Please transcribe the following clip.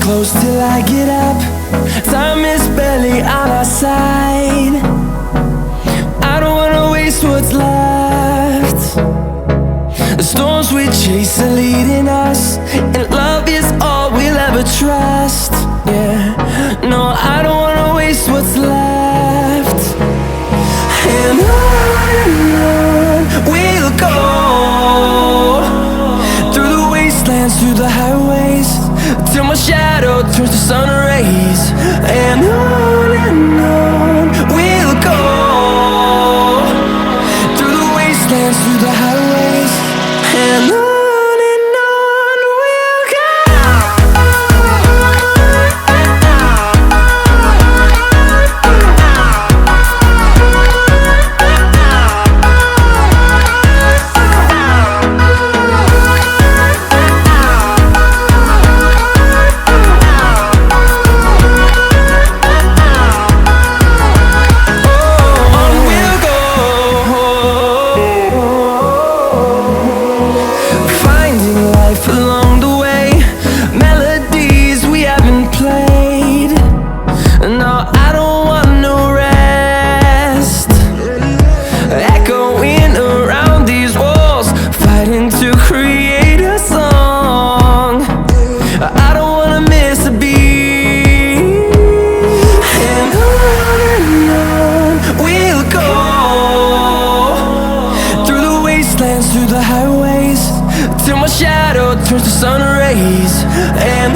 close till I get up. Time is barely on our side. I don't wanna waste what's left. The storms we chase are leading us, and love is all we'll ever trust. Yeah, no, I don't wanna waste what's left. And on we'll go, through the wastelands, through the highways, till my shadow turns to sun rays. And on we'll go, through the wastelands, through the highways, and on we'll go. Along the way, melodies we haven't played. No, I don't want no rest. Echoing around these walls, fighting to create a song. I don't wanna miss a beat. And on we'll go, through the wastelands, through the highways, till my shadow turns to sun rays. And